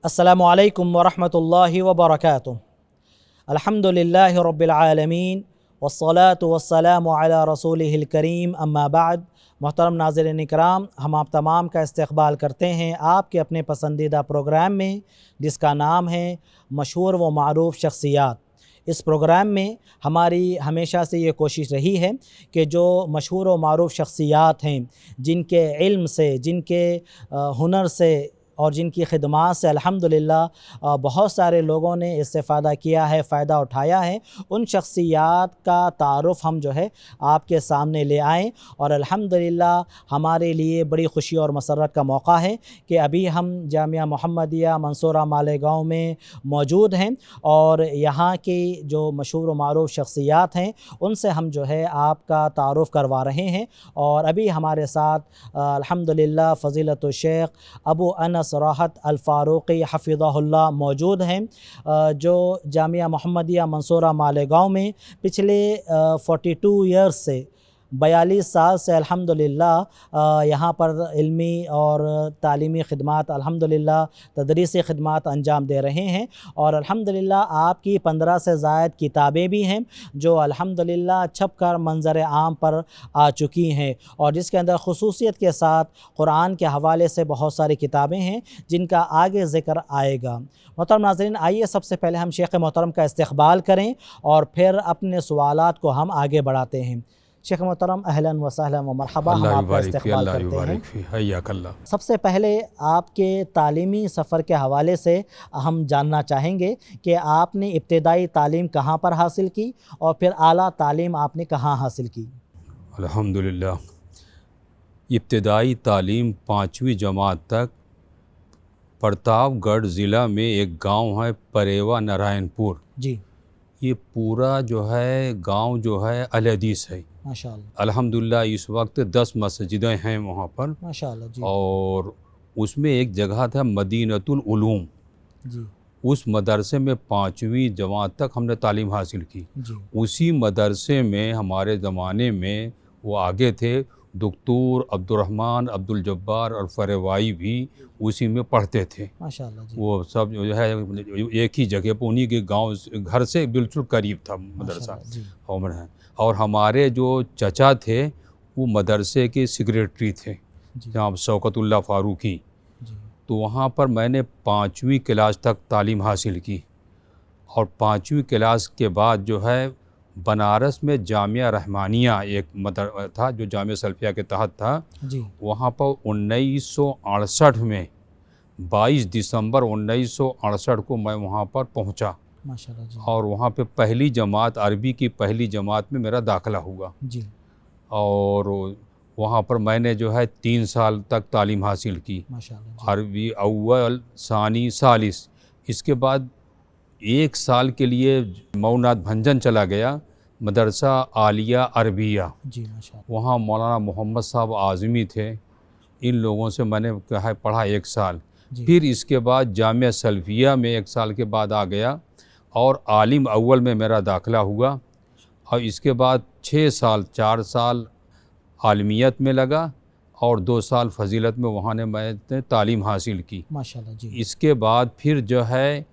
अस्सलामु अलैकुम वरहमतुल्लाहि वबरकातुहू। अल्हम्दुलिल्लाहि रब्बिल आलमीन वस्सलातु वस्सलामु अला रसूलिहिल करीम अम्मा बाद। मोहतरम नाज़रीन इकराम, हम आप तमाम का इस्तक़बाल करते हैं आपके अपने पसंदीदा प्रोग्राम में, जिसका नाम है मशहूर व मारूफ़ शख्सियात। इस प्रोग्राम में हमारी हमेशा से ये कोशिश रही है कि जो मशहूर व मारूफ़ शख्सियात हैं, जिनके इल्म से, जिनके हुनर से और जिनकी खिदमात से अल्हम्दुलिल्लाह बहुत सारे लोगों ने इस्तेफ़ादा किया है, फ़ायदा उठाया है, उन शख्सियात का तारुफ़ हम जो है आपके सामने ले आएँ। और अल्हम्दुलिल्लाह हमारे लिए बड़ी ख़ुशी और मसर्रत का मौका है कि अभी हम जामिया मुहम्मदिया मंसूरा मालेगाँव में मौजूद हैं और यहाँ की जो मशहूर व मारूफ़ शख्सियात हैं उनसे हम जो है आपका तारुफ़ करवा रहे हैं। और अभी हमारे साथ अल्हम्दुलिल्लाह फ़ज़ीलतुल शेख अबू अनस राहत अल फ़ारूक़ी हफ़िज़हुल्लाह मौजूद हैं, जो जामिया मुहम्मदिया मंसूरा मालेगाँव में पिछले 42 ईयर्स से 42 साल से अल्हम्दुलिल्लाह यहाँ पर इल्मी और तालीमी ख़िदमात अल्हम्दुलिल्लाह तदरीसी ख़िदमात अंजाम दे रहे हैं। और अल्हम्दुलिल्लाह आपकी 15 से ज़ायद किताबें भी हैं जो अल्हम्दुलिल्लाह छप कर मंज़र आम पर आ चुकी हैं और जिसके अंदर ख़ुसूसियत के साथ कुरान के हवाले से बहुत सारी किताबें हैं जिनका आगे ज़िक्र आएगा। मोहतरम नाज़रीन, आइए सबसे पहले हम शेख़ मोहतरम का इस्तक़बाल करें और फिर अपने सवालात को हम आगे बढ़ाते हैं। शेख मोहतरम अहलन व सहलन व मरहबा, हम आपका इस्तक़बाल करते हैं। सबसे पहले आपके तालीमी सफ़र के हवाले से हम जानना चाहेंगे कि आपने इब्तिदाई तालीम कहाँ पर हासिल की और फिर आला तालीम आपने कहाँ हासिल की? अल्हम्दुलिल्लाह, इब्तिदाई तालीम 5वीं जमात तक प्रतापगढ़ ज़िला में एक गांव है परेवा नारायणपुर जी। ये पूरा जो है गांव जो है अहले हदीस है माशाअल्लाह। अल्हम्दुलिल्लाह। इस वक्त 10 मस्जिदें हैं वहाँ पर माशाअल्लाह जी। और उसमें एक जगह था मदीनतुल उलूम। जी उस मदरसे में 5वीं जमात तक हमने तालीम हासिल की। जी। उसी मदरसे में हमारे ज़माने में वो आगे थे डॉक्टर अब्दुर्रहमान अब्दुल जब्बार और फरवाई भी उसी में पढ़ते थे। माशाअल्लाह जी। वो सब जो है एक ही जगह पर उन्हीं के गांव घर से बिल्कुल करीब था मदरसा। और हमारे जो चचा थे वो मदरसे के सेक्रेटरी थे जनाब शौकतुल्लाह फ़ारूकी। तो वहाँ पर मैंने 5वीं क्लास तक तालीम हासिल की और 5वीं क्लास के बाद जो है बनारस में जामिया रहमानिया एक मदरसा था जो जामिया सल्फिया के तहत था जी। वहाँ पर 1968 में 22 दिसंबर 1968 को मैं वहाँ पर पहुँचा। माशाअल्लाह जी। और वहाँ पे पहली जमात अरबी की पहली जमात में मेरा दाखिला हुआ जी। और वहाँ पर मैंने जो है 3 साल तक तालीम हासिल की, माशाअल्लाह जी। अरबी अव्वल सानी सालिस। इसके बाद 1 साल के लिए मऊनाथ भंजन चला गया मदरसा आलिया अरबिया। जी माशाअल्लाह। वहाँ मौलाना मोहम्मद साहब आज़मी थे, इन लोगों से मैंने कहा पढ़ा 1 साल। फिर इसके बाद जामिया सल्फिया में 1 साल के बाद आ गया और आलिम अव्वल में मेरा दाखिला हुआ और इसके बाद 6 साल 4 साल आलमियत में लगा और 2 साल फजीलत में वहाँ ने मैंने तालीम हासिल की। माशाअल्लाह जी। इसके बाद फिर जो है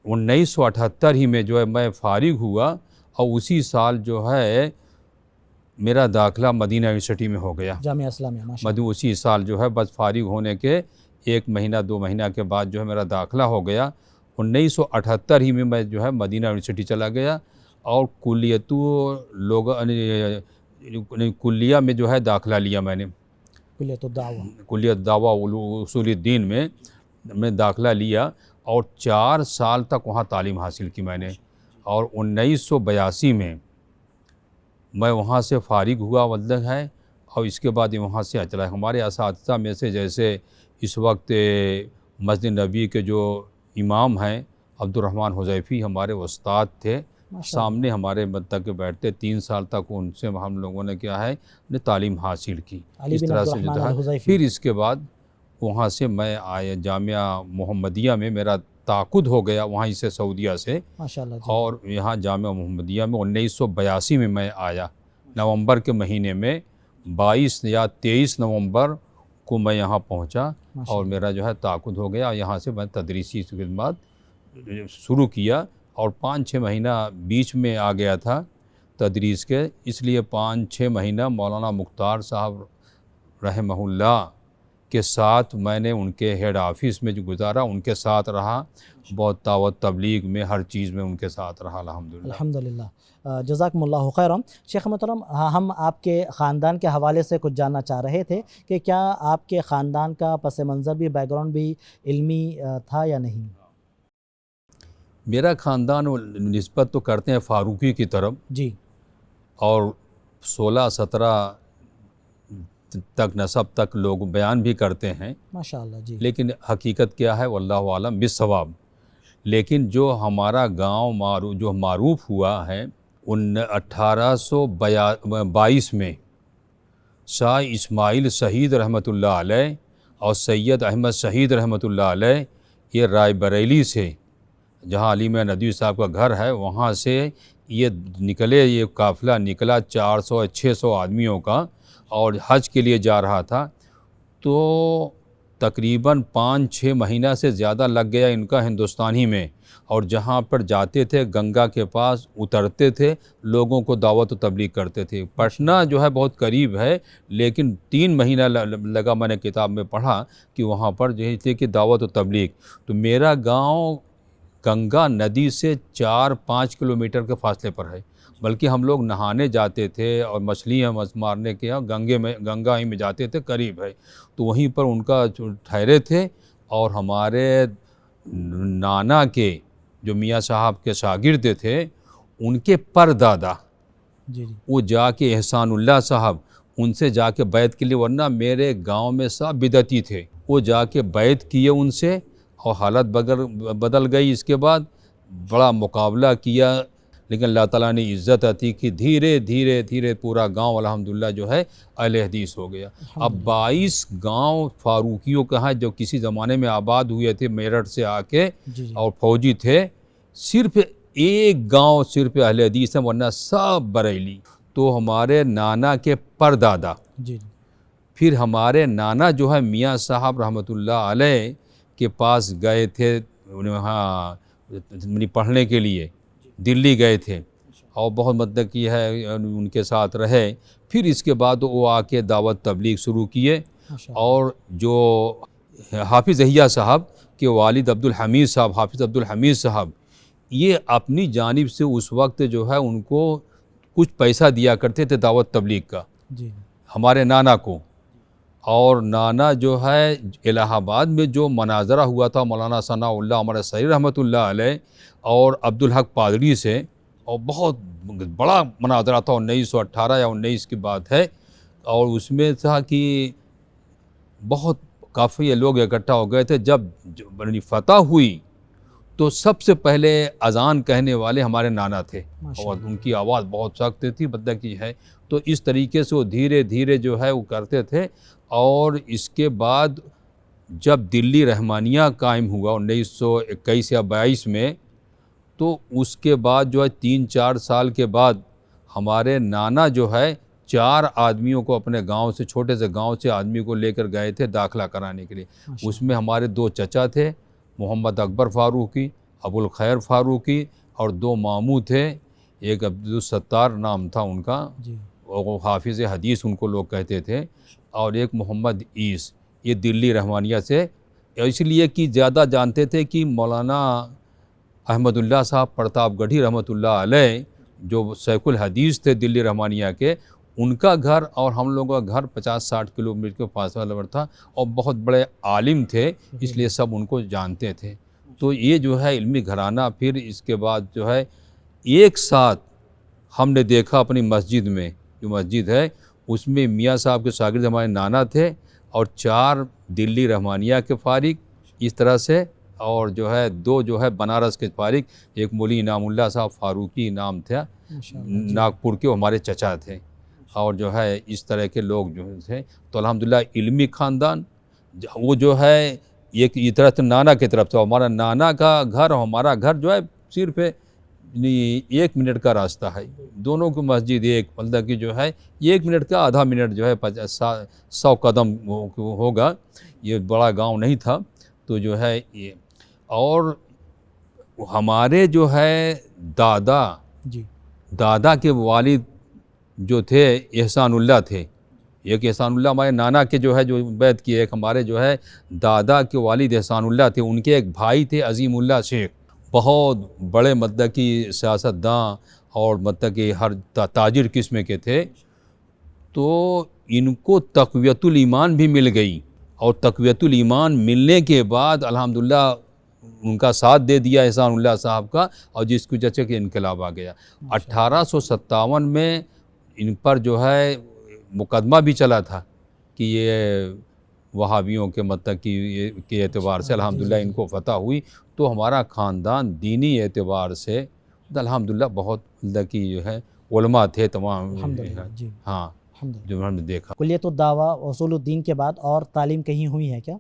1978 ही में जो है मैं फ़ारिग हुआ और उसी साल जो है मेरा दाखिला मदीना यूनिवर्सिटी में हो गया जामिया इस्लामिया। माशाअल्लाह। उसी साल जो है बस फ़ारिग होने के 1 महीना 2 महीना के बाद जो है मेरा दाखिला हो गया। 1978 ही में मैं जो है मदीना यूनिवर्सिटी चला गया और कुल्लिया में जो है दाखिला लिया मैंने। कुल्लियत दावा उसूलुद्दीन में मैं दाखिला लिया और 4 साल तक वहाँ तालीम हासिल की मैंने। और 1982 में मैं वहाँ से फ़ारिग हुआ मतलब है और इसके बाद वहाँ से चला। हमारे असातिज़ा में से जैसे इस वक्त मस्जिद नबी के जो इमाम हैं अब्दुर्रहमान हुज़ैफ़ी हमारे उस्ताद थे, सामने हमारे मतलब के बैठते 3 साल तक उनसे हम लोगों ने क्या है ने तालीम हासिल की। इस तरह से जो था फिर इसके बाद वहाँ से मैं आया जामिया मोहम्मदिया में मेरा ताक़ुद हो गया वहीं से सऊदिया से। माशाअल्लाह जी। और यहाँ जामिया मोहम्मदिया में 1982 में मैं आया नवंबर के महीने में 22 या 23 नवंबर को मैं यहाँ पहुँचा और मेरा जो है ताक़ुद हो गया। यहाँ से मैं तदरीसी खिदमत शुरू किया और 5-6 महीना बीच में आ गया था तदरीस के, इसलिए 5-6 महीना मौलाना मुख्तार साहब रहमहुल्लाह के साथ मैंने उनके हेड ऑफिस में जो गुजारा, उनके साथ रहा, बहुत दावत तबलीग में हर चीज़ में उनके साथ रहा अल्हम्दुलिल्लाह। जज़ाकुमुल्लाहु खैरन। शेख मोहतरम, हम आपके ख़ानदान के हवाले से कुछ जानना चाह रहे थे कि क्या आपके ख़ानदान का पस मंज़र भी, बैकग्राउंड भी इल्मी था या नहीं? मेरा ख़ानदान निस्बत तो करते हैं फ़ारूकी की तरफ जी, और 16-17 तक नसब तक लोग बयान भी करते हैं, माशाअल्लाह जी। लेकिन हकीकत क्या है वल्लाहु आलम बिस्सवाब। लेकिन जो हमारा गांव मारूफ हुआ है 1822 में शाह इस्माइल शहीद रहमतुल्लाह अलैह और सैयद अहमद शहीद रहमतुल्लाह अलैह, ये रायबरेली से, जहाँ अली में नदवी साहब का घर है, वहाँ से ये काफ़िला निकला 400-600 आदमियों का, और हज के लिए जा रहा था। तो तकरीबन 5-6 महीना से ज़्यादा लग गया इनका हिंदुस्तानी में, और जहाँ पर जाते थे गंगा के पास उतरते थे, लोगों को दावत व तबलीग करते थे। पटना जो है बहुत करीब है, लेकिन 3 महीना लगा, मैंने किताब में पढ़ा कि वहाँ पर जो है कि दावत व तबलीग। तो मेरा गांव गंगा नदी से 4-5 किलोमीटर के फासले पर है, बल्कि हम लोग नहाने जाते थे और मछलियाँ मारने के यहाँ गंगा ही में जाते थे, करीब है। तो वहीं पर उनका ठहरे थे, और हमारे नाना के जो मियाँ साहब के शागिर्द थे, उनके परदादा जी, वो जाके एहसानुल्लाह साहब, उनसे जाके बैत के लिए, वरना मेरे गांव में सब बिदती थे, वो जाके बैत किए उनसे, और हालत बदल गई। इसके बाद बड़ा मुकाबला किया, लेकिन अल्लाह ताला ने इज़्ज़त अती कि धीरे धीरे धीरे पूरा गांव अल्हम्दुलिल्लाह जो है अहले हदीस हो गया। अब 22 गांव फारूकियों का है जो किसी ज़माने में आबाद हुए थे मेरठ से आके, और फौजी थे। सिर्फ एक गांव सिर्फ अहले हदीस है, वरना सब बरेली। तो हमारे नाना के परदादा, फिर हमारे नाना जो है मियाँ साहब रहमतुल्लाह अलैह के पास गए थे वहाँ पढ़ने के लिए, दिल्ली गए थे, और बहुत मदद की है, उनके साथ रहे। फिर इसके बाद वो आके दावत तबलीग शुरू किए, और जो हाफिज़ अहिया साहब के वालिद अब्दुल हमीद साहब, हाफिज़ अब्दुल हमीद साहब, ये अपनी जानिब से उस वक्त जो है उनको कुछ पैसा दिया करते थे दावत तबलीग का, हमारे नाना को। और नाना जो है इलाहाबाद में जो मनाजरा हुआ था मौलाना सनाउल्लाह हमारे सही रहमतुल्लाह अलैह और अब्दुल हक पादरी से, और बहुत बड़ा मनाजरा था, 1918 या 19 की बात है। और उसमें था कि बहुत काफ़ी लोग इकट्ठा हो गए थे। जब फतह हुई तो सबसे पहले अज़ान कहने वाले हमारे नाना थे, और उनकी आवाज़ बहुत सख्त थी, बद्दा की है। तो इस तरीके से वो धीरे धीरे जो है वो करते थे। और इसके बाद जब दिल्ली रहमानिया कायम हुआ 1921 या 22 में, तो उसके बाद जो है 3-4 साल के बाद हमारे नाना जो है 4 आदमियों को अपने गांव से, छोटे से गांव से आदमी को लेकर गए थे दाखिला कराने के लिए। उसमें हमारे 2 चचा थे, मोहम्मद अकबर फ़ारूकी, अबुल खैर फ़ारूकी, और 2 मामू थे, एक अब्दुल सत्तार नाम था उनका, वो हाफिज़ हदीस उनको लोग कहते थे, और एक मोहम्मद ईस। ये दिल्ली रहमानिया से, इसलिए कि ज़्यादा जानते थे कि मौलाना अहमदुल्लाह साहब प्रतापगढ़ी रहमतुल्लाह अलैह जो शेखुल हदीस थे दिल्ली रहमानिया के, उनका घर और हम लोगों का घर 50-60 किलोमीटर के फासले पर था, और बहुत बड़े आलिम थे, इसलिए सब उनको जानते थे। तो ये जो है इल्मी घराना। फिर इसके बाद जो है एक साथ हमने देखा अपनी मस्जिद में, जो मस्जिद है उसमें मियाँ साहब के शागिर्द हमारे नाना थे, और 4 दिल्ली रहमानिया के फारिग इस तरह से, और जो है 2 जो है बनारस के फारिग, एक मौली इनामुल्लाह साहब फ़ारूकी नाम था, नागपुर के हमारे चचा थे, और जो है इस तरह के लोग जो थे। तो अल्हम्दुलिल्लाह इल्मी ख़ानदान वो जो है एक तरह से नाना की तरफ से, हमारा नाना का घर और हमारा घर जो है सिर्फ नहीं 1 मिनट का रास्ता है, दोनों की मस्जिद एक, मतलब कि जो है 1 मिनट का आधा मिनट जो है 100 कदम होगा। ये बड़ा गांव नहीं था, तो जो है ये। और हमारे जो है दादा जी दादा के वालिद जो थे एहसानुल्लाह थे। एक एहसानुल्लाह हमारे नाना के जो है जो बैत किए, एक हमारे जो है दादा के वालिद एहसानुल्लाह थे, उनके एक भाई थे अजीमुल्लाह शेख, बहुत बड़े मतलब कि सियासतदान और मतलब कि हर ताजिर किस्म के थे। तो इनको तक़वियतुल ईमान भी मिल गई, और तक़वियतुल ईमान मिलने के बाद अल्हम्दुलिल्लाह उनका साथ दे दिया एहसानुल्लाह साहब का, और जिसकी वजह से कि इनकलाब आ गया। 1857 में इन पर जो है मुकदमा भी चला था कि ये वहाबियों के मतलब के एतबार से अल्हम्दुलिल्लाह इनको फतह हुई। तो हमारा ख़ानदान दीनी एतबार से अल्हम्दुलिल्लाह बहुत मतलब कि जो है उलमा थे तमाम। हाँ, जो हमने देखा। कुलियतुद दावा उसूलुद्दीन के बाद और तालीम कहीं हुई है क्या?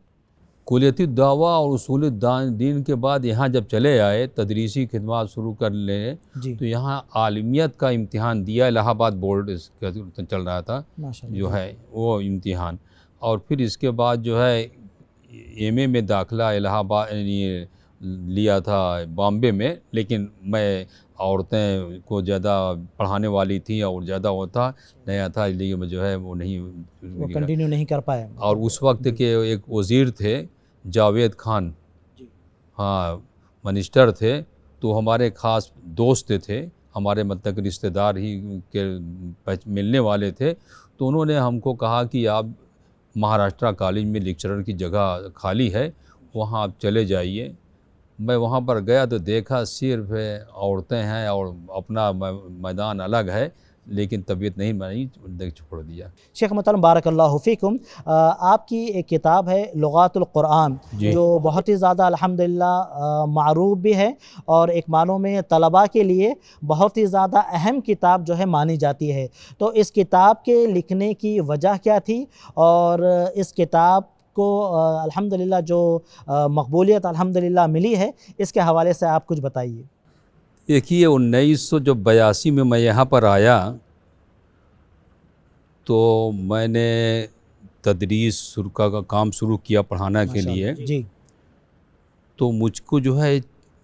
कुलियतुद दावा और उसूलुद्दीन के बाद यहाँ जब चले आए, तदरीसी खिदमत शुरू कर ले, तो यहाँ आलिमियत का इम्तिहान दिया। इलाहाबाद बोर्ड इसका चल रहा था जो है वो इम्तिहान, और फिर इसके बाद जो है एमए में दाखिला इलाहाबाद लिया था बॉम्बे में, लेकिन मैं औरतें को ज़्यादा पढ़ाने वाली थी और ज़्यादा होता नया था, इसलिए मैं जो है वो कंटिन्यू नहीं कर पाए। और उस वक्त के एक वज़ीर थे जावेद खान, हाँ मिनिस्टर थे, तो हमारे ख़ास दोस्त थे, हमारे मतलब के रिश्तेदार ही के मिलने वाले थे। तो उन्होंने हमको कहा कि आप महाराष्ट्र कॉलेज में लेक्चरर की जगह खाली है, वहाँ आप चले जाइए। मैं वहाँ पर गया तो देखा सिर्फ औरतें हैं और अपना मैदान अलग है, लेकिन तबीयत नहीं बनी, छोड़ दिया। शेख मोहतरम बारकल्लाहु फ़ीकुम, आपकी एक किताब है लुग़ातुल क़ुरआन, जो बहुत ही ज़्यादा अल्हम्दुलिल्लाह मारूफ़ भी है, और एक मानों में तलबा के लिए बहुत ही ज़्यादा अहम किताब जो है मानी जाती है। तो इस किताब के लिखने की वजह क्या थी, और इस किताब को अल्हम्दुलिल्लाह जो मकबूलियत अल्हम्दुलिल्लाह मिली है, इसके हवाले से आप कुछ बताइए। देखिए 1982 में मैं यहाँ पर आया, तो मैंने तदरीस का काम शुरू किया पढ़ाना के लिए। जी। तो मुझको जो है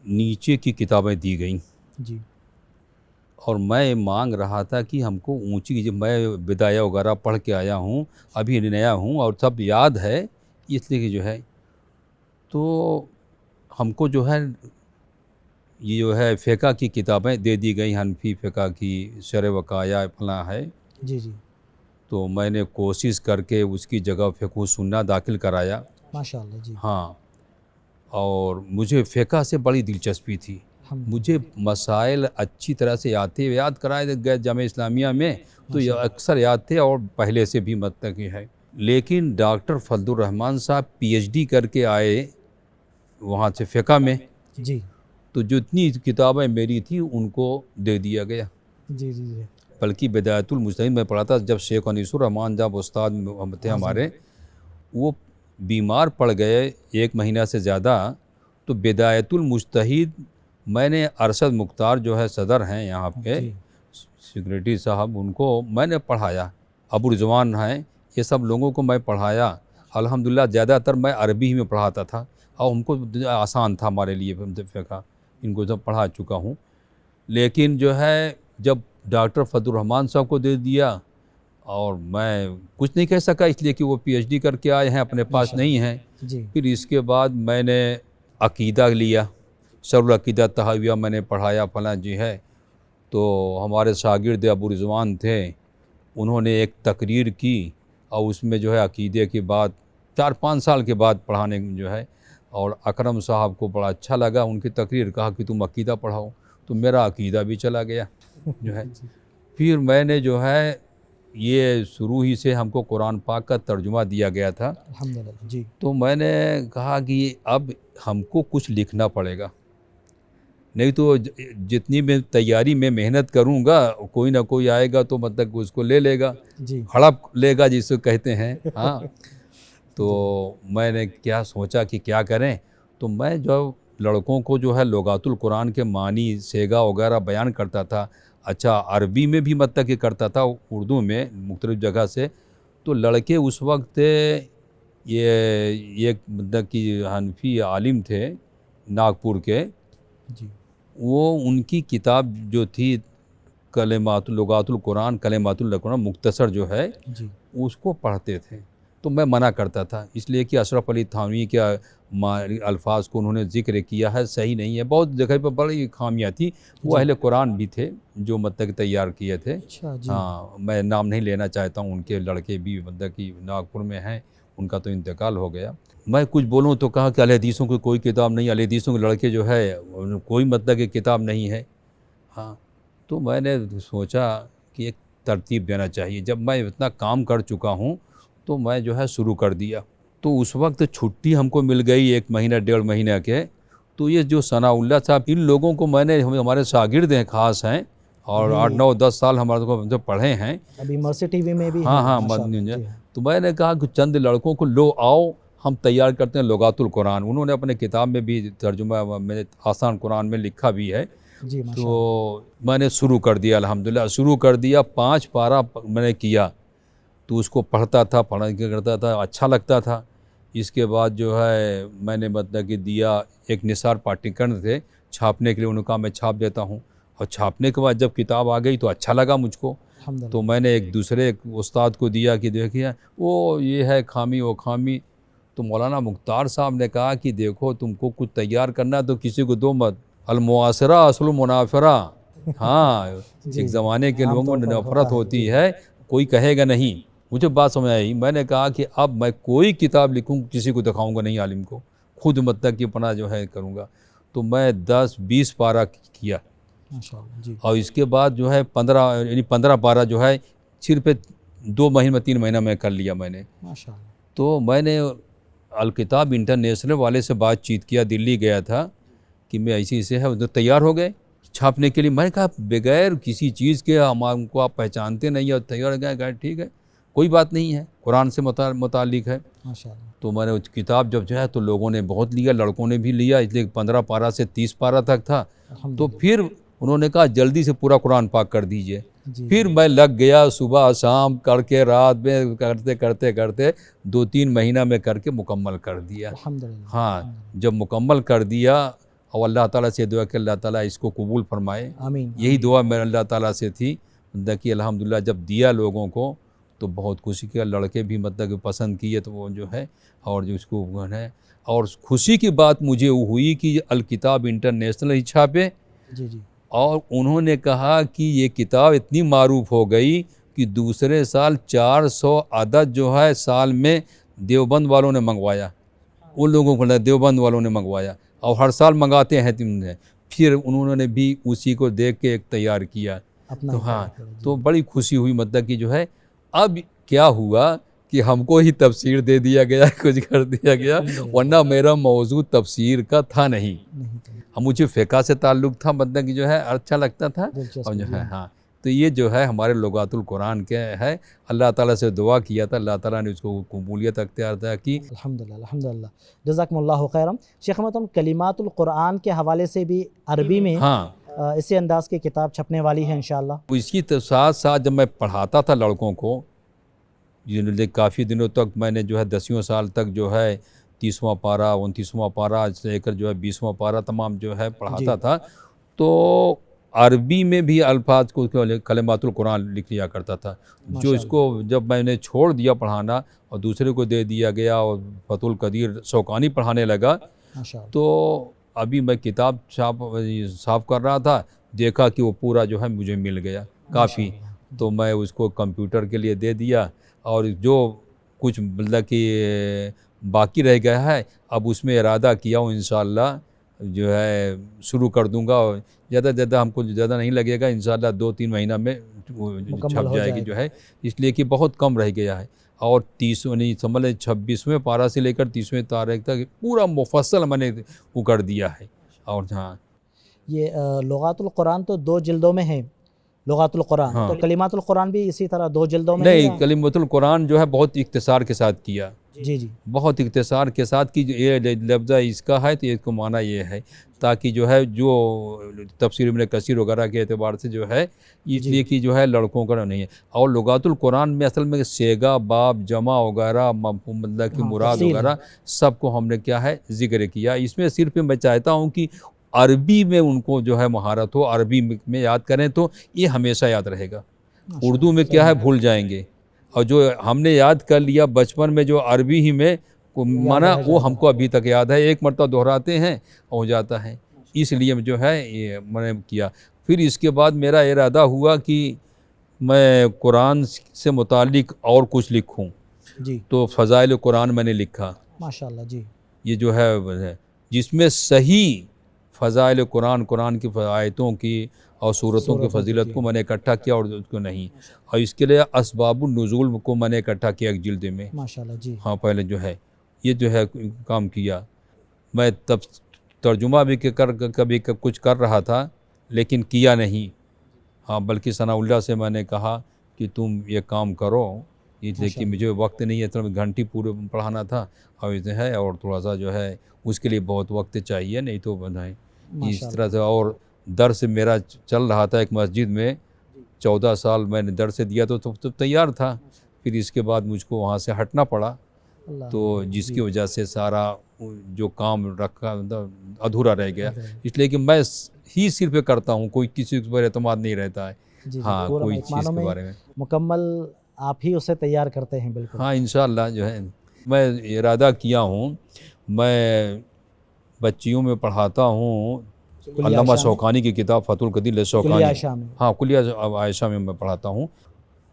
नीचे की किताबें दी गई जी, और मैं मांग रहा था कि हमको ऊंची, मैं बिदाया वगैरह पढ़ के आया हूँ, अभी नया हूँ और सब याद है, इसलिए कि जो है तो हमको जो है ये जो है फ़िक़्ह की किताबें दे दी गई, हनफी फ़िक़्ह की शरह वक़ाया फलां है। जी जी। तो मैंने कोशिश करके उसकी जगह फ़िक़्ह सुन्ना दाखिल कराया, माशाअल्लाह जी। हाँ, और मुझे फ़िक़्ह से बड़ी दिलचस्पी थी। मुझे मसाइल अच्छी तरह से याद कराए गए जामिया इस्लामिया में, तो ये अक्सर याद थे और पहले से भी मतलब की है। लेकिन डॉक्टर फजलुर रहमान साहब पीएचडी करके आए वहाँ से फ़िक़्ह में जी, तो जितनी किताबें मेरी थी उनको दे दिया गया। जी जी जी। बल्कि बिदायतुल मुज्तहिद में पढ़ा था, जब शेख अनीसुर रहमान जब उस्ताद थे हमारे, वो बीमार पड़ गए 1 महीना से ज़्यादा, तो बिदायतुल मुज्तहिद मैंने अरशद मुख्तार जो है सदर हैं यहाँ पे सेक्रेटरी साहब, उनको मैंने पढ़ाया, अबू रिजवान हैं, ये सब लोगों को मैं पढ़ाया। अल्हम्दुलिल्लाह ज़्यादातर मैं अरबी ही में पढ़ाता था और हमको आसान था हमारे लिए फ़िक़्ह, इनको सब पढ़ा चुका हूँ। लेकिन जो है जब डॉक्टर फजलुर रहमान साहब को दे दिया, और मैं कुछ नहीं कह सका इसलिए कि वो पीएचडी करके आए हैं, अपने पास नहीं हैं। फिर इसके बाद मैंने अक़ीदा लिया, शरुल अक़ीदा तहाविया मैंने पढ़ाया फलां जी है। तो हमारे शागिर्द अबू रिजवान थे, उन्होंने एक तकरीर की और उसमें जो है अक़ीदे की बात 4-5 साल के बाद पढ़ाने जो है, और अकरम साहब को बड़ा अच्छा लगा उनकी तकरीर, कहा कि तुम अक़ीदा पढ़ाओ, तो मेरा अक़ीदा भी चला गया जो है। फिर मैंने जो है ये शुरू ही से हमको कुरान पाक का तर्जुमा दिया गया था अल्हम्दुलिल्लाह जी। तो मैंने कहा कि अब हमको कुछ लिखना पड़ेगा, नहीं तो जितनी मैं तैयारी में मेहनत करूँगा कोई ना कोई आएगा तो मतलब उसको ले लेगा, हड़प लेगा जिसको कहते हैं। हाँ, तो मैंने क्या सोचा कि क्या करें, तो मैं जो लड़कों को जो है लुगातुल कुरान के मानी सेगा वगैरह बयान करता था। अच्छा अरबी में भी मतलब कि करता था, उर्दू में मुख्तलिफ़ जगह से। तो लड़के उस वक्त ये मतलब कि हनफी आलिम थे नागपुर के, जी वो उनकी किताब जो थी लुगातुल कुरान कलिमातुल कुरान मुख्तसर जो है जी उसको पढ़ते थे। तो मैं मना करता था, इसलिए कि अशरफ अली थानवी के अल्फाज को उन्होंने ज़िक्र किया है, सही नहीं है। बहुत जगह पर बड़ी खामियाँ थी। वो जी। अहले कुरान भी थे जो मतलब तैयार किए थे। अच्छा जी। हाँ, मैं नाम नहीं लेना चाहता हूँ, उनके लड़के भी मतलब कि नागपुर में हैं, उनका तो इंतकाल हो गया। मैं कुछ बोलूँ तो कहा कि अहले हदीसों की कोई किताब नहीं, अहले हदीसों के लड़के जो है कोई मतलब कि किताब नहीं है। हाँ, तो मैंने सोचा कि एक तरतीब देना चाहिए। जब मैं इतना काम कर चुका हूँ तो मैं जो है शुरू कर दिया। तो उस वक्त छुट्टी हमको मिल गई 1 महीना 1.5 महीने के। तो ये जो सनाउल्लाह साहब, इन लोगों को मैंने, हमारे शागिर्द हैं, ख़ास हैं, और 8, 9, 10 साल हमारे को जो पढ़े हैं। अभी मर्सी टीवी में भी हाँ है हाँ माशाल्लाह। जी हाँ। तो मैंने कहा कि चंद लड़कों को लो आओ, हम तैयार करते हैं लुगातुल कुरान। उन्होंने अपने किताब में भी तर्जुमा में आसान कुरान में लिखा भी है। जी माशाल्लाह। तो मैंने शुरू कर दिया, अल्हम्दुलिल्लाह शुरू कर दिया। 5 पारा मैंने किया, तो उसको पढ़ता था, पढ़ के करता था, अच्छा लगता था। इसके बाद जो है मैंने मतलब कि दिया, एक निसार पाठ्यक्रम थे छापने के लिए, उन्होंने कहा मैं छाप देता हूँ। और छापने के बाद जब किताब आ गई तो अच्छा लगा मुझको। तो अल्हम्दुलिल्लाह। मैंने एक दूसरे उस्ताद को दिया कि देखिए वो ये है खामी, वो खामी। तो मौलाना मुख्तार साहब ने कहा कि देखो तुमको कुछ तैयार करना है तो किसी को दो मत, अलमुआसरा असलु मुनाफरा। हाँ, जी एक ज़माने के लोगों आमतौर में पर होता नफ़रत है। होती जी है, कोई कहेगा नहीं। मुझे बात समझ आई। मैंने कहा कि अब मैं कोई किताब लिखूं किसी को दिखाऊंगा नहीं, आलिम को, खुद मतलब कि अपना जो है करूंगा। तो मैं 10-20 पारा किया, माशाल्लाह। जी और इसके बाद जो है 15 यानी 15 पारा जो है सिर्फ 2 महीने में 3 महीना में कर लिया मैंने। माशाल्लाह। तो मैंने अलकिताब इंटरनेशनल वाले से बातचीत किया, दिल्ली गया था कि मैं ऐसे ऐसे है, उधर तैयार हो गए छापने के लिए। मैंने कहा बगैर किसी चीज़ के हमको आप पहचानते नहीं और तैयार हो गए। ठीक है, कोई बात नहीं है, कुरान से मुतालिक है। माशाल्लाह। तो मैंने उस किताब जब जो है तो लोगों ने बहुत लिया, लड़कों ने भी लिया, इसलिए 15 पारा से 30 पारा तक था। तो अल्हम्दुलिल्लाह। फिर उन्होंने कहा जल्दी से पूरा कुरान पाक कर दीजिए। जी फिर जी मैं लग गया, सुबह शाम करके रात में करते करते करते 2-3 महीना में करके मुकम्मल कर दिया। अल्हम्दुलिल्लाह। हाँ, जब मुकम्मल कर दिया और अल्लाह ताला से दुआ कि अल्लाह ताला इसको कबूल फरमाए, आमीन। यही दुआ मेरे अल्लाह ताला से थी। मतलब कि अल्हम्दुलिल्लाह जब दिया लोगों को तो बहुत खुशी किया, लड़के भी मतलब कि पसंद किए, तो वो जो है और जो इसको है। और खुशी की बात मुझे वो हुई कि अलकिताब इंटरनेशनल ही छापे, जी जी और उन्होंने कहा कि ये किताब इतनी मारूफ हो गई कि दूसरे साल 400 अदद जो है साल में देवबंद वालों ने मंगवाया। उन लोगों को देवबंद वालों ने मंगवाया, और हर साल मंगाते हैं तुमने। फिर उन्होंने भी उसी को देख के एक तैयार किया। अपना तो ही हाँ, तरीका है। तो जी बड़ी खुशी हुई मतलब कि जो है। अब क्या हुआ कि हमको ही तफसीर दे दिया गया, कुछ कर दिया गया, अल्हम्दुलिल्लाह। वरना मेरा मौजू तफसीर का था नहीं। नहीं तो हम, मुझे फ़िक़्ह से ताल्लुक़ था, मतलब कि जो है अच्छा लगता था। और दिलचस्पी। जो जी है हाँ। हाँ, तो ये जो है हमारे लुगातुल कुरान के है। अल्लाह ताला से दुआ किया था, अल्लाह ताला ने उसको कबूलियत अख्तियार अता की। अल्हम्दुलिल्लाह अल्हम्दुलिल्लाह। जज़ाकुमुल्लाहु खैरन। शेख अहमद, हम कलिमातुल कुरान के हवाले से भी अरबी में हाँ, इसी अंदाज़ की किताब छपने वाली है इंशाअल्लाह। तो इसकी तो साथ साथ जब मैं पढ़ाता था लड़कों को, ये काफ़ी दिनों तक मैंने जो है 10 साल तक जो है 30वां पारा 29वां पारा से लेकर जो है 20वां पारा तमाम जो है जी पढ़ाता था। तो अरबी में भी अल्फाज को कलिमातुल कुरान लिख लिया करता था। जो इसको माशाअल्लाह। जब मैंने छोड़ दिया पढ़ाना और दूसरे को दे दिया गया और फतुल कदीर शौकानी पढ़ाने लगा, माशाअल्लाह। तो अभी मैं किताब साफ कर रहा था, देखा कि वो पूरा जो है मुझे मिल गया काफ़ी। माशाअल्लाह। तो मैं उसको कंप्यूटर के लिए दे दिया, और जो कुछ मतलब कि बाकी रह गया है अब उसमें इरादा किया हूँ इंशाअल्लाह जो है शुरू कर दूंगा। और ज़्यादा हमको ज़्यादा नहीं लगेगा, इंशाअल्लाह 2-3 महीना में वो मुकम्मल छप हो जाएगी जो जाएगा। है, इसलिए कि बहुत कम रह गया है। और 30 नहीं समझ लें 26वें पारा से लेकर 30वें तारीख तक पूरा मुफस्सल मैंने वो कर दिया है। और हाँ ये लुगातुल कुरान तो 2 जिल्दों में है लुगातुल कुरान, हाँ, तो कलिमातुल कुरान भी इसी तरह 2 जिल्दों में है नहीं, या? कलिमतुल कुरान जो है बहुत इख्तिसार के साथ किया। जी जी बहुत इख्तिसार के साथ कि ये लफ्ज़ इसका है तो इसको माना ये है, ताकि जो है जो तफसीर इब्न कसीर वगैरह के एतबार से जो है, इसलिए कि जो है लड़कों का नहीं है। और लुगातुल कुरान में असल में सेगा, बाब, जमा वगैरह, मतलब कि मुराद तफसील वगैरह सबको हमने क्या है ज़िक्र किया। इसमें सिर्फ मैं चाहता हूँ कि अरबी में उनको जो है महारत हो, अरबी में याद करें तो ये हमेशा याद रहेगा। उर्दू में क्या है भूल जाएंगे, और जो हमने याद कर लिया बचपन में जो अरबी ही में माना वो हमको अभी तक याद है, एक मरतबा दोहराते हैं हो जाता है। इसलिए जो है ये मैंने किया। फिर इसके बाद मेरा इरादा हुआ कि मैं कुरान से मुतालिक और कुछ लिखूं, जी तो फ़ज़ाइल कुरान मैंने लिखा। माशाल्लाह जी। ये जो है जिसमें सही फ़ज़ाइल कुरान, कुरान की आयतों की और सूरतों की फजीलत को मैंने इकट्ठा किया और उसको नहीं, और इसके लिए असबाबुन नुज़ूल को मैंने इकट्ठा किया एक जिल्द में। माशाल्लाह जी। हाँ, पहले जो है ये जो है काम किया। मैं तब तर्जुमा भी कभी कुछ कर रहा था लेकिन किया नहीं। हाँ, बल्कि सनाउल्लाह से मैंने कहा कि तुम ये काम करो, इसलिए कि मुझे वक्त नहीं है, तो घंटी पूरे पढ़ाना था और इसे है, और थोड़ा सा जो है उसके लिए बहुत वक्त चाहिए, नहीं तो बनाए इस तरह से। और दर्स मेरा चल रहा था एक मस्जिद में, 14 साल मैंने दर्स दिया तो तैयार था। फिर इसके बाद मुझको वहाँ से हटना पड़ा, तो जिसकी वजह से सारा जो काम रखा अधूरा रह गया। इसलिए कि मैं ही सिर्फ करता हूँ, कोई किसी पर एतमाद नहीं रहता है। हाँ, कोई चीज़ के बारे में मुकम्मल आप ही उसे तैयार करते हैं। बिल्कुल हाँ, इंशाअल्लाह जो है मैं इरादा किया हूँ, मैं बच्चियों में पढ़ाता हूँ। अल्लामा शौकानी की किताब फतहुल क़दीर शौकानी, हाँ, कुलिया आयशा में मैं पढ़ाता हूँ।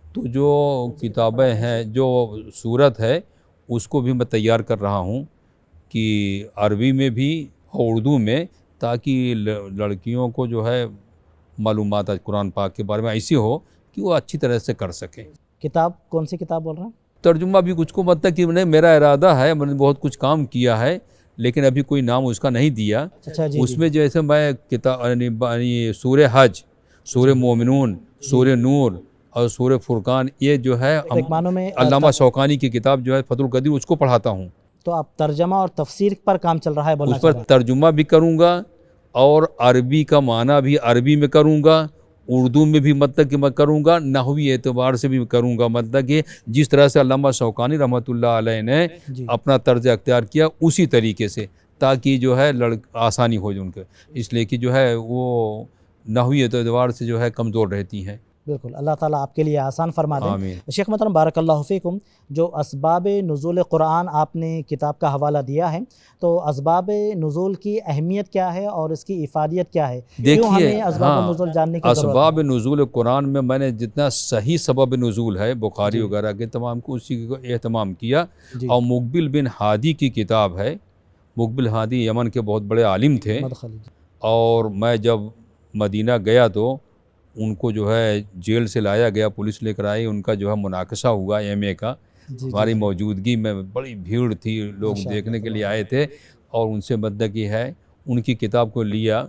तो जो किताबें हैं, जो सूरत है, उसको भी मैं तैयार कर रहा हूँ कि अरबी में भी और उर्दू में, ताकि लड़कियों को जो है मालूमात कुरान पाक के बारे में ऐसी हो कि वो अच्छी तरह से कर सकें। किताब कौन सी किताब बोल रहे हैं? तर्जुमा भी कुछ को मतलब कि मेरा इरादा है, मैंने बहुत कुछ काम किया है लेकिन अभी कोई नाम उसका नहीं दिया। अच्छा जी। उसमें जैसे मैं किताब सूरे हज, सूरे मोमिनून, सूरे नूर और सूरे फुरकान, ये जो है अल्लामा शौकानी की किताब जो है फतहुल क़दीर, उसको पढ़ाता हूँ। तो आप तर्जमा और तफसीर पर काम चल रहा है बोलना उस पर तर्जुमा भी करूँगा और अरबी का माना भी अरबी में करूँगा, उर्दू में भी मतलब कि मैं करूँगा, नहवी एतबार से भी करूँगा। मतलब कि जिस तरह से अल्लामा शौकानी रहमतुल्लाह अलैह ने अपना तर्ज अख्तियार किया उसी तरीके से, ताकि जो है आसानी हो जाए उनके, इसलिए कि जो है वो नहवी एतबार से जो है कमज़ोर रहती हैं। बिल्कुल, अल्लाह ताला आपके लिए आसान फरमा दें। आमीन। शेख मोहतरम बारकल्लाहु फ़ीकुम, जो असबाब नुज़ूल कुरान आपने किताब का हवाला दिया है, तो असबाब नुज़ूल की अहमियत क्या है और इसकी इफ़ादियत क्या है? देखिए, असबाब नुज़ूल जानने की ज़रूरत है। असबाब नुज़ूल कुरान में मैंने जितना सही सबब नुज़ूल है बुखारी वगैरह के तमाम को उसी को एहतमाम किया। और मुक़बिल बिन हादी की किताब है। मुक़बिल हादी यमन के बहुत बड़े आलिम थे, और मैं जब मदीना गया तो उनको जो है जेल से लाया गया, पुलिस लेकर आई, उनका जो है मुनाकशा हुआ MA का। हमारी मौजूदगी में बड़ी भीड़ थी, लोग देखने के लिए आए थे, और उनसे मतलब की है उनकी किताब को लिया।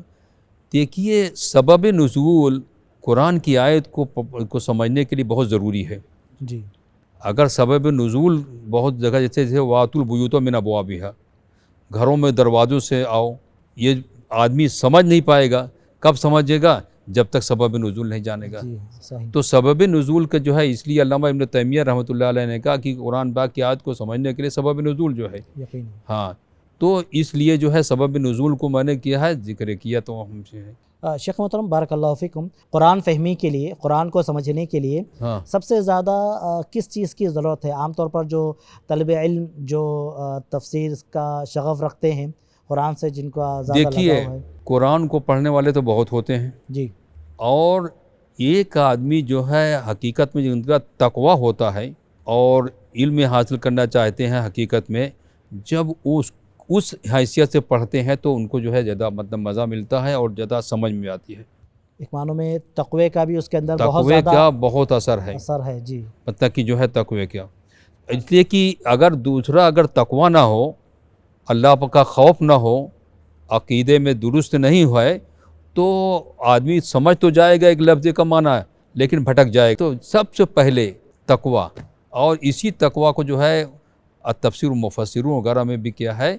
देखिए, सबब नुज़ूल कुरान की आयत को समझने के लिए बहुत ज़रूरी है जी। अगर सबब नुज़ूल बहुत जगह जैसे वातुल बुयूतो मिन अबवाबिहा, घरों में दरवाज़ों से आओ, ये आदमी समझ नहीं पाएगा। कब समझेगा? जब तक सबब नुज़ूल नहीं जानेगा। तो सबब नुज़ूल का जो है, इसलिए अल्लामा इब्न तैमिया रहमतुल्लाह अलैह ने कहा कि कुरान पाक की आयत को समझने के लिए सबब नुज़ूल जो है, हाँ, तो इसलिए जो है सबब नुज़ूल को मैंने किया है, जिक्र किया तो हमसे है। शेख मोहतरम बारकल्लाहु फ़ीकुम, कुरान फ़हमी के लिए, कुरान को समझने के लिए सबसे ज़्यादा किस चीज़ की ज़रूरत है? आमतौर पर जो तलब इल्म जो तफसीर का शगफ़ रखते हैं कुरान से, जिनका ज़्यादा लगाव है, कुरान को पढ़ने वाले तो बहुत होते हैं जी, और एक आदमी जो है हकीकत में जिनका तकवा होता है और इल्म हासिल करना चाहते हैं, हकीकत में जब उस हैसियत से पढ़ते हैं तो उनको जो है ज़्यादा मतलब मज़ा मिलता है और ज़्यादा समझ में आती है। एक मानों में तकवे का भी उसके अंदर बहुत असर है जी, मतलब कि जो है तकवे क्या, इसलिए कि अगर तकवा ना हो, अल्लाह का खौफ ना हो, अक़ीदे में दुरुस्त नहीं है, तो आदमी समझ तो जाएगा एक लफ्ज़ का माना है, लेकिन भटक जाएगा। तो सबसे पहले तकवा, और इसी तकवा को जो है तफसीर मुफस्सिरों वगैरह में भी क्या है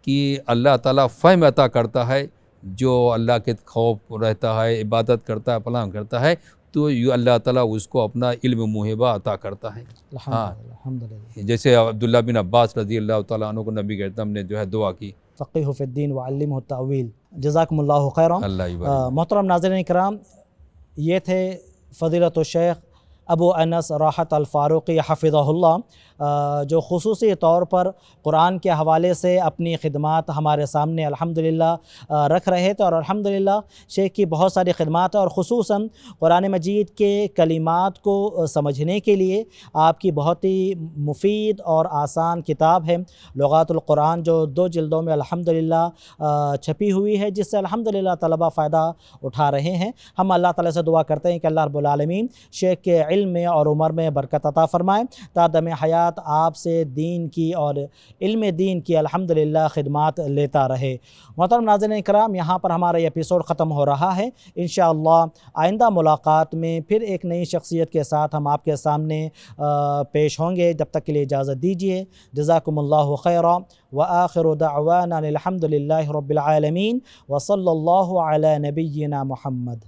कि अल्लाह ताला फ़हम अता करता है, जो अल्लाह के खौफ रहता है, इबादत करता है, पलाम करता है, तो ये अल्लाह ताला उसको अपना इल्म मुहिबा अता करता है। हाँ, जैसे अब्दुल्ला बिन अब्बास रज़ी अल्लाह ताला अन्हु को नबी के अक़रम ने जो है दुआ की, फ़क़ीहु फ़िद्दीन व अल्लिमहु तावील। जज़ाकुमुल्लाहु खैरन। मोहतरम नाज़रीन इकराम, ये थे फ़ज़ीलतुल शेख अबू अनस राहत अल फ़ारूक़ी हफ़िज़हुल्लाह, जो ख़ुसूसी तौर पर कुरान के हवाले से अपनी ख़िदमात हमारे सामने अल्हम्दुलिल्लाह रख रहे थे। और अल्हम्दुलिल्लाह शेख की बहुत सारी ख़िदमात और ख़ुसूसन कुरान मजीद के कलिमात को समझने के लिए आपकी बहुत ही मुफ़ीद और आसान किताब है लुग़ातुल कुरान, जो 2 जिल्दों में अल्हम्दुलिल्लाह छपी हुई है, जिससे अल्हम्दुलिल्लाह तलबा फ़ायदा उठा रहे हैं। हम अल्लाह ताला से दुआ करते हैं कि अल्लाह रब्बुल आलमीन शेख के इल्म में और उम्र में बरकत अता फ़रमाएँ, तादम हयात आपसे दीन की और इल्म दीन की अल्हम्दुलिल्लाह खिदमात लेता रहे। मोहतरम नाज़रीन इकराम, यहाँ पर हमारा एपिसोड ख़त्म हो रहा है। इंशाअल्लाह आइंदा मुलाकात में फिर एक नई शख्सियत के साथ हम आपके सामने पेश होंगे। जब तक के लिए इजाज़त दीजिए। जज़ाकुमुल्लाहु खैरा व आखिरु दअवाना अल्हम्दुलिल्लाहि रब्बिल आलमीन व सल्लल्लाहु अला नबिय्यिना मुहम्मद।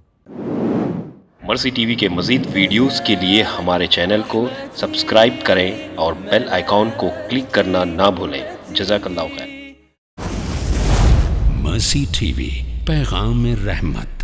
मर्सी टीवी के मज़ीद वीडियोस के लिए हमारे चैनल को सब्सक्राइब करें और बेल आइकॉन को क्लिक करना ना भूलें। जज़ाकल्लाहु खैर। मर्सी टीवी, पैगाम रहमत।